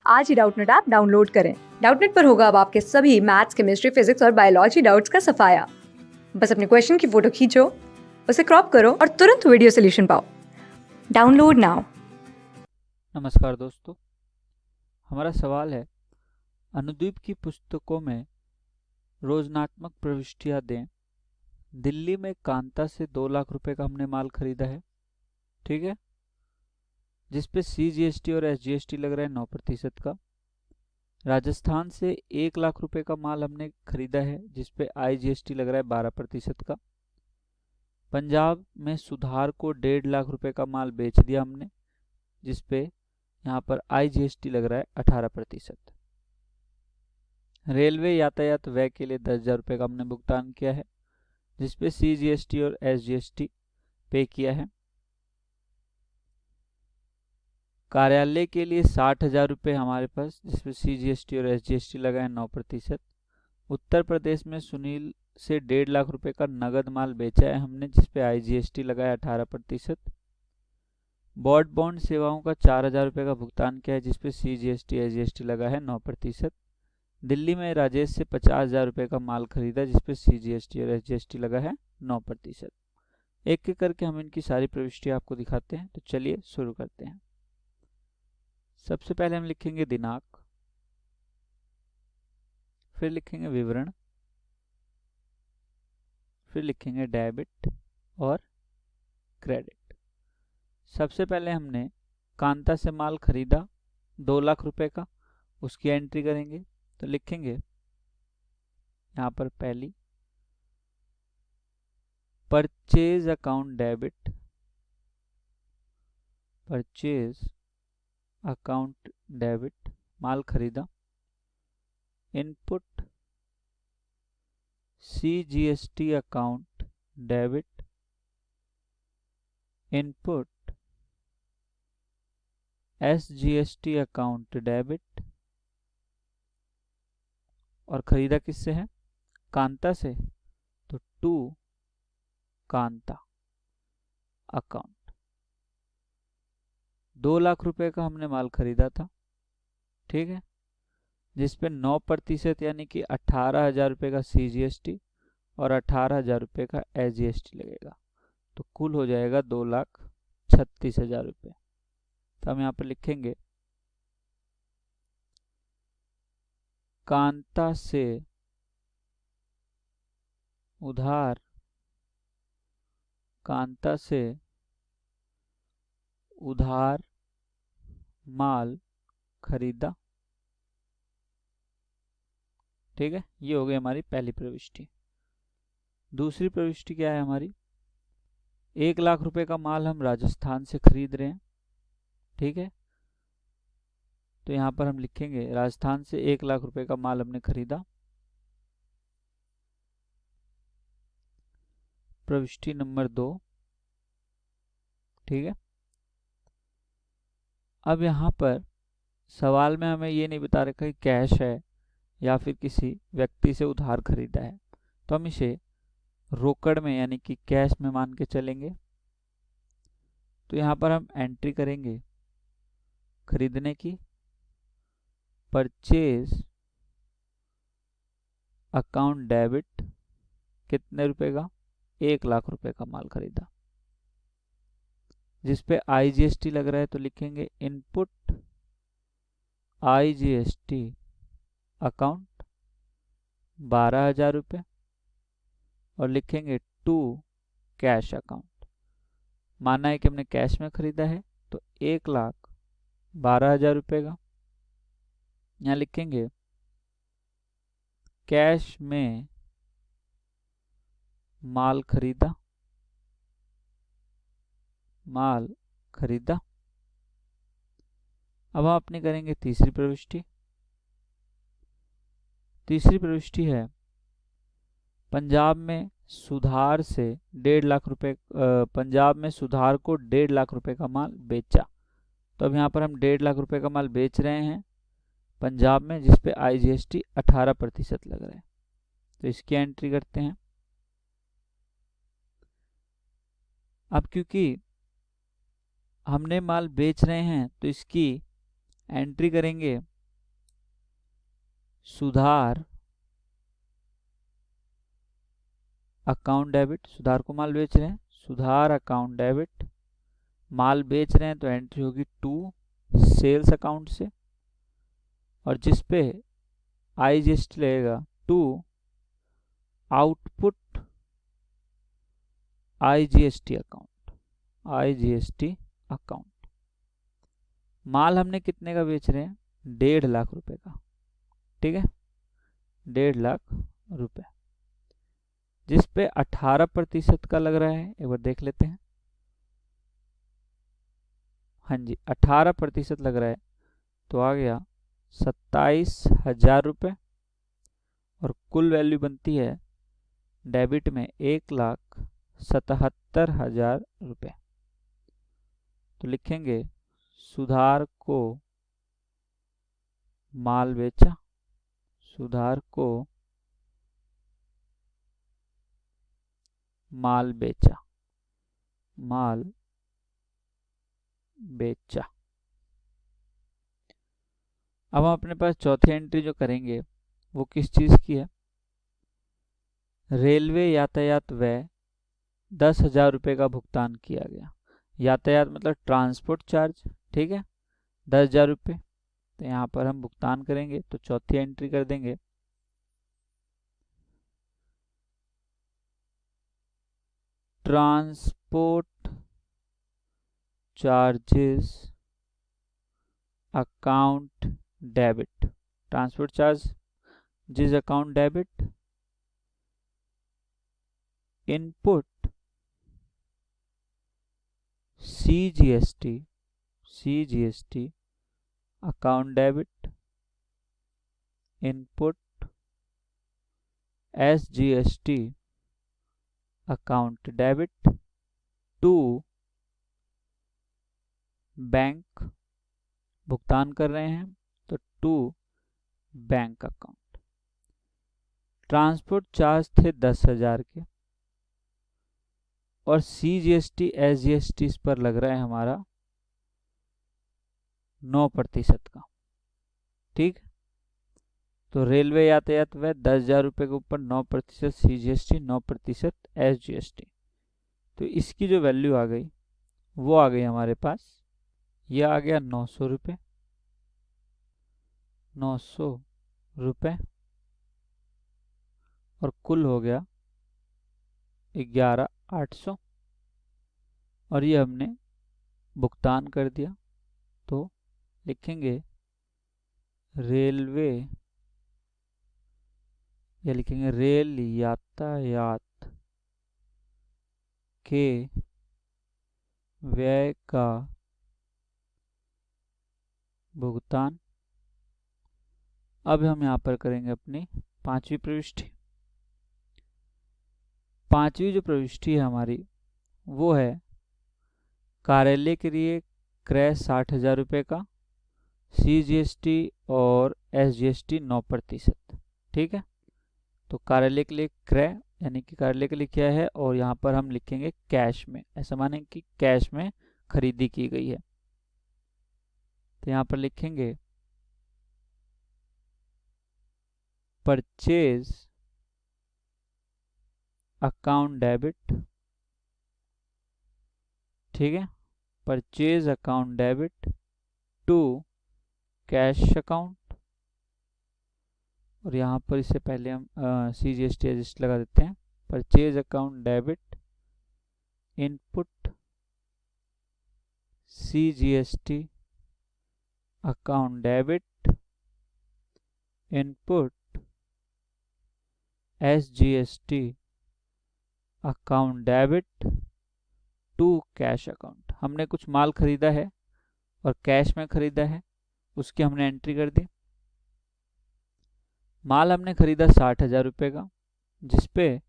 आज ही Doubtnut app download करें। Doubtnut पर होगा अब आपके सभी मैथ्स, केमिस्ट्री, फिजिक्स और बायोलॉजी डाउट्स का सफाया। बस अपने क्वेश्चन की फोटो खींचो, उसे क्रॉप करो और तुरंत वीडियो सॉल्यूशन पाओ। Download now. नमस्कार दोस्तों, हमारा सवाल है अनुदीप की पुस्तकों में रोजनात्मक प्रविष्टियां दें। दिल्ली में कांता से 2 लाख रुपए का हमने माल खरीदा है, ठीक है, जिसपे CGST और SGST लग रहा है 9% का। राजस्थान से 1 लाख रुपए का माल हमने खरीदा है, जिसपे IGST लग रहा है 12% का। पंजाब में सुधार को 1.5 लाख रुपए का माल बेच दिया हमने, जिसपे यहाँ पर IGST लग रहा है 18%। रेलवे यातायात व्यय के लिए 10,000 रुपये का हमने भुगतान किया है, जिसपे CGST और SGST पे किया है। कार्यालय के लिए 60,000 रुपये हमारे पास, जिसपे CGST और SGST लगा है 9%। उत्तर प्रदेश में सुनील से 1.5 लाख रुपए का नगद माल बेचा है हमने, जिसपे IGST लगा है 18%। बॉड बॉन्ड सेवाओं का 4,000 रुपये का भुगतान किया है, जिसपे CGST SGST लगा है 9%। दिल्ली में राजेश से 50,000 रुपये का माल खरीदा, जिसपे CGST और SGST लगा है 9%। एक एक करके हम इनकी सारी प्रविष्टियां आपको दिखाते हैं। तो चलिए शुरू करते हैं। सबसे पहले हम लिखेंगे दिनांक, फिर लिखेंगे विवरण, फिर लिखेंगे डेबिट और क्रेडिट। सबसे पहले हमने कांता से माल खरीदा 2 लाख रुपए का, उसकी एंट्री करेंगे। तो लिखेंगे यहाँ पर पहली purchase account debit, purchase account debit, माल खरीदा। Input CGST account debit, input SGST account debit. और खरीदा किससे है? कांता से, तो टू कांता अकाउंट। 2 लाख रुपए का हमने माल खरीदा था, ठीक है, जिसपे 9% यानी कि 18,000 रुपये का CGST और 18,000 रुपये का SGST लगेगा। तो कुल हो जाएगा 2,36,000 रुपये। तो हम यहाँ पर लिखेंगे कांता से उधार, कांता से उधार माल खरीदा, ठीक है। ये हो गई हमारी पहली प्रविष्टि। दूसरी प्रविष्टि क्या है हमारी? 1 लाख रुपए का माल हम राजस्थान से खरीद रहे हैं, ठीक है। तो यहाँ पर हम लिखेंगे राजस्थान से 1 लाख रुपए का माल हमने खरीदा। प्रविष्टि नंबर 2, ठीक है। अब यहाँ पर सवाल में हमें ये नहीं बता रखा कि कैश है या फिर किसी व्यक्ति से उधार खरीदा है, तो हम इसे रोकड़ में यानी कि कैश में मान के चलेंगे। तो यहाँ पर हम एंट्री करेंगे खरीदने की, परचेज अकाउंट डेबिट, कितने रुपए का? 1 लाख रुपए का माल खरीदा, जिसपे IGST लग रहा है। तो लिखेंगे इनपुट IGST अकाउंट 12,000 रुपये और लिखेंगे टू कैश अकाउंट। माना है कि हमने कैश में खरीदा है, तो 1,12,000 रुपये का। यहाँ लिखेंगे कैश में माल खरीदा, माल खरीदा। अब हम अपनी करेंगे तीसरी प्रविष्टि। तीसरी प्रविष्टि है पंजाब में सुधार से 1.5 लाख रुपए, पंजाब में सुधार को 1.5 लाख रुपए का माल बेचा। तो अब यहाँ पर हम 1.5 लाख रुपए का माल बेच रहे हैं पंजाब में, जिसपे IGST 18% लग रहा है। तो इसकी एंट्री करते हैं। अब क्योंकि हमने माल बेच रहे हैं तो इसकी एंट्री करेंगे सुधार अकाउंट डेबिट, सुधार को माल बेच रहे हैं, सुधार अकाउंट डेबिट, माल बेच रहे हैं तो एंट्री होगी टू सेल्स अकाउंट से, और जिस पे IGST लगेगा टू आउटपुट IGST अकाउंट। माल हमने कितने का बेच रहे हैं? 1.5 लाख रुपए का, ठीक है, 1.5 लाख रुपए, जिस पे 18% का लग रहा है। एक बार देख लेते हैं। हाँ जी, 18% लग रहा है, तो आ गया 27,000 रुपये, और कुल वैल्यू बनती है डेबिट में 1,77,000 रुपये। तो लिखेंगे सुधार को माल बेचा, सुधार को माल बेचा, माल बेचा। अब हम अपने पास चौथी एंट्री जो करेंगे वो किस चीज की है? रेलवे यातायात व्यय 10,000 रुपये का भुगतान किया गया। यातायात मतलब ट्रांसपोर्ट चार्ज, ठीक है, 10,000 रुपये। तो यहाँ पर हम भुगतान करेंगे, तो चौथी एंट्री कर देंगे। Transport charges account debit, transport charge जिस account debit, input CGST account debit, input SGST account debit to bank, भुगतान कर रहे हैं तो to bank account. Transport charge थे 10,000 के, और CGST SGST इस पर लग रहा है हमारा 9% का, ठीक। तो रेलवे यातायात व्यय 10,000 रुपये के ऊपर 9% CGST, 9% SGST। तो इसकी जो वैल्यू आ गई वो आ गई हमारे पास, ये आ गया 900 रुपये, 900 रुपये, और कुल हो गया 11,800, और ये हमने भुगतान कर दिया। तो लिखेंगे रेलवे, या लिखेंगे रेल यातायात के व्यय का भुगतान। अब हम यहाँ पर करेंगे अपनी पांचवी प्रविष्टि। पांचवी जो प्रविष्टि है हमारी वो है कार्यालय के लिए क्रय 60,000 रुपये का, CGST और SGST 9%, ठीक है। तो कार्यालय के लिए क्रय यानी कि कार्यालय के लिए क्या है, और यहाँ पर हम लिखेंगे कैश में, ऐसा माने कि कैश में खरीदी की गई है। तो यहाँ पर लिखेंगे परचेज अकाउंट डेबिट, ठीक है, purchase account debit to cash account, और यहाँ पर इससे पहले हम CGST एडजस्ट लगा देते हैं। Purchase account debit input CGST account debit input SGST account debit to cash account. हमने कुछ माल खरीदा है और कैश में खरीदा है, उसकी हमने एंट्री कर दी। माल हमने खरीदा 60,000 रुपये का, जिसपे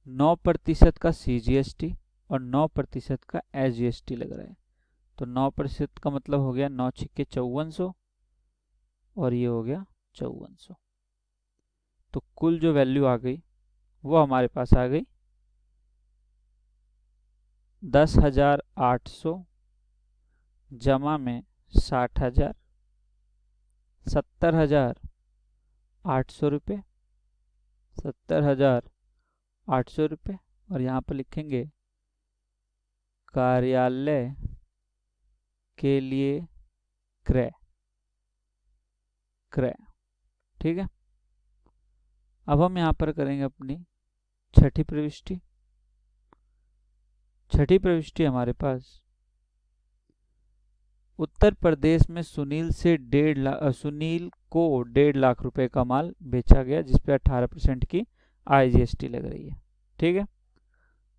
9% का CGST और 9% का SGST लग रहा है। तो 9% का मतलब हो गया 9 छिक्के 5400, और ये हो गया 5400। तो कुल जो वैल्यू आ गई वो हमारे पास आ गई 10,800 जमा में 60,000, 70,000 ₹800, 70,800 और यहाँ पर लिखेंगे कार्यालय के लिए क्रय। ठीक है। अब हम यहाँ पर करेंगे अपनी छठी प्रविष्टि। छठी प्रविष्टि हमारे पास उत्तर प्रदेश में सुनील को 1.5 लाख रुपए का माल बेचा गया, जिसपे 18% की IGST लग रही है। ठीक है।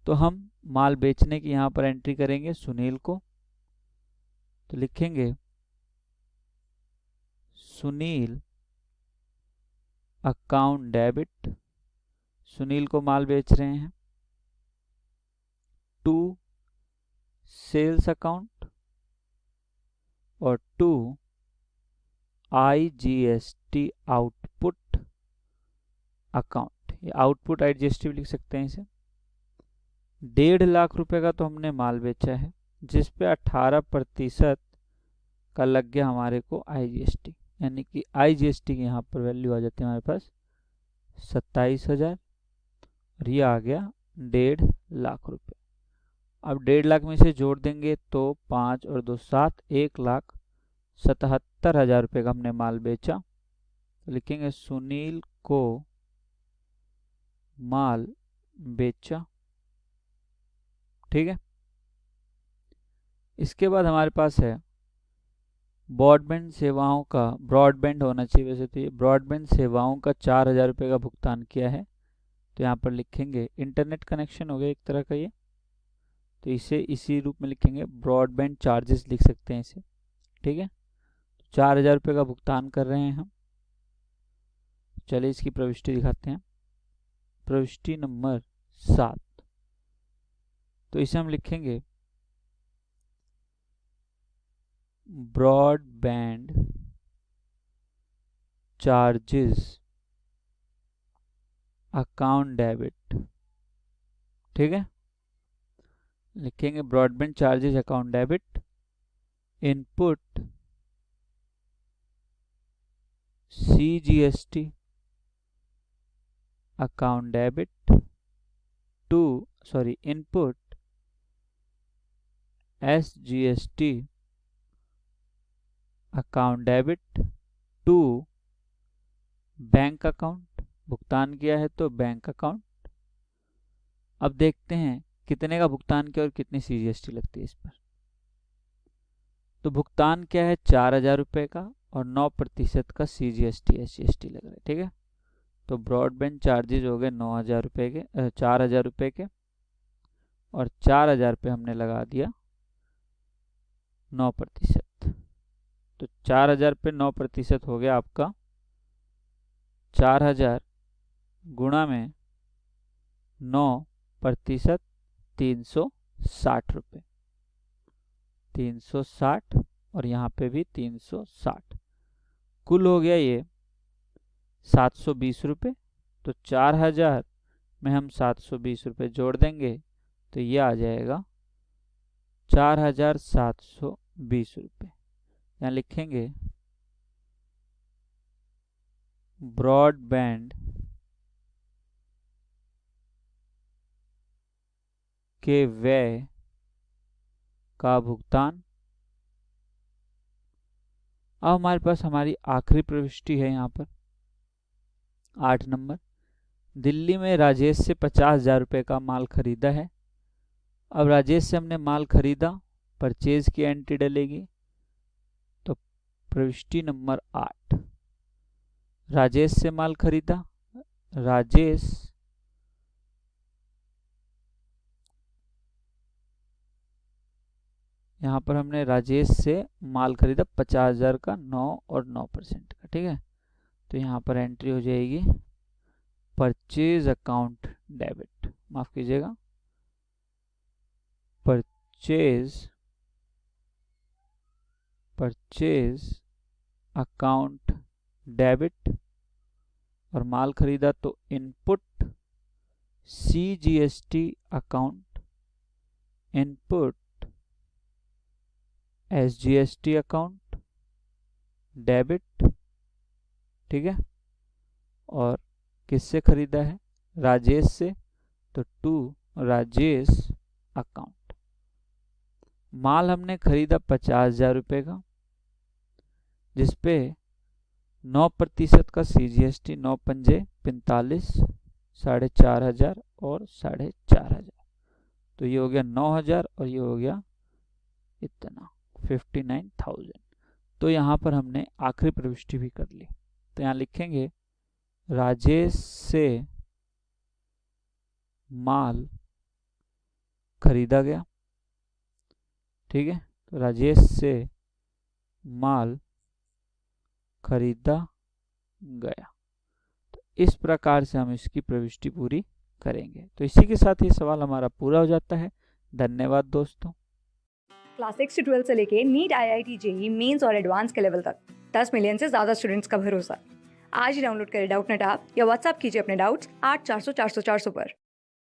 तो हम माल बेचने की यहाँ पर एंट्री करेंगे सुनील को, तो लिखेंगे सुनील अकाउंट डेबिट, सुनील को माल बेच रहे हैं, टू सेल्स अकाउंट और टू IGST आउटपुट अकाउंट। ये आउटपुट IGST भी लिख सकते हैं इसे। 1.5 लाख रुपए का तो हमने माल बेचा है, जिस पे 18% का लग गया हमारे को IGST, यानी कि IGST की यहाँ पर वैल्यू आ जाती है हमारे पास 27,000 और ये आ गया 1.5 लाख रुपए। अब 1.5 लाख में से जोड़ देंगे तो 5 और 2 7, 1,77,000 रुपये का हमने माल बेचा। तो लिखेंगे सुनील को माल बेचा। ठीक है। इसके बाद हमारे पास है ब्रॉडबैंड सेवाओं का, ब्रॉडबैंड होना चाहिए वैसे तो, ये ब्रॉडबैंड सेवाओं का 4,000 रुपये का भुगतान किया है। तो यहाँ पर लिखेंगे इंटरनेट कनेक्शन हो गया एक तरह का ये, तो इसे इसी रूप में लिखेंगे, ब्रॉडबैंड चार्जेस लिख सकते हैं इसे। ठीक है। तो 4,000 रुपये का भुगतान कर रहे हैं हम। चलिए इसकी प्रविष्टि दिखाते हैं। प्रविष्टि नंबर 7, तो इसे हम लिखेंगे ब्रॉडबैंड चार्जेस अकाउंट डेबिट। ठीक है। लिखेंगे broadband charges account debit, input CGST account debit input SGST account debit to bank account, भुगतान किया है तो बैंक अकाउंट। अब देखते हैं कितने का भुगतान किया और कितनी CGST लगती है इस पर। तो भुगतान क्या है 4,000 रुपये का और 9% का CGST SGST लग रहा है। ठीक है। तो ब्रॉडबैंड चार्जेज हो गए 9,000 रुपये के, 4,000 रुपये के, और 4,000 पे हमने लगा दिया 9%। तो 4,000 पे 9% हो गया आपका 4,000 गुणा में 9%, 360 रुपये, 360 और यहाँ पे भी 360, कुल हो गया ये 720 रुपये। तो 4,000 में हम 720 रुपये जोड़ देंगे तो ये आ जाएगा 4,720 रुपये। यहाँ लिखेंगे ब्रॉडबैंड के व्यय का भुगतान। अब हमारे पास हमारी आखिरी प्रविष्टि है यहाँ पर 8 नंबर। दिल्ली में राजेश से 50,000 रुपये का माल खरीदा है। अब राजेश से हमने माल खरीदा, परचेज की एंट्री डलेगी। तो प्रविष्टि नंबर 8, राजेश से माल खरीदा, राजेश यहाँ पर हमने राजेश से माल खरीदा 50,000 का, 9 और 9% का। ठीक है। तो यहाँ पर एंट्री हो जाएगी परचेज अकाउंट डेबिट, माफ कीजिएगा, परचेज अकाउंट डेबिट, और माल खरीदा तो input CGST account, input SGST account debit. ठीक है। और किससे खरीदा है? राजेश से, तो टू राजेश अकाउंट। माल हमने खरीदा 50,000 रुपये का, जिसपे 9% का CGST, 9 पंजे 45, 4,500 और 4,500, तो ये हो गया 9,000 और ये हो गया इतना 59,000। तो यहाँ पर हमने आखिरी प्रविष्टि भी कर ली। तो यहाँ लिखेंगे राजेश से माल खरीदा गया। ठीक है, तो राजेश से माल खरीदा गया। तो इस प्रकार से हम इसकी प्रविष्टि पूरी करेंगे। तो इसी के साथ ये सवाल हमारा पूरा हो जाता है। धन्यवाद दोस्तों। क्लास 6 से 12 से लेके नीट, IIT, JEE मेंस और एडवांस के लेवल तक 10 मिलियन से ज़्यादा स्टूडेंट्स का भरोसा। आज ही डाउनलोड करें डाउटनेट ऐप या व्हाट्सएप कीजिए अपने डाउट्स 8400 400 400 पर।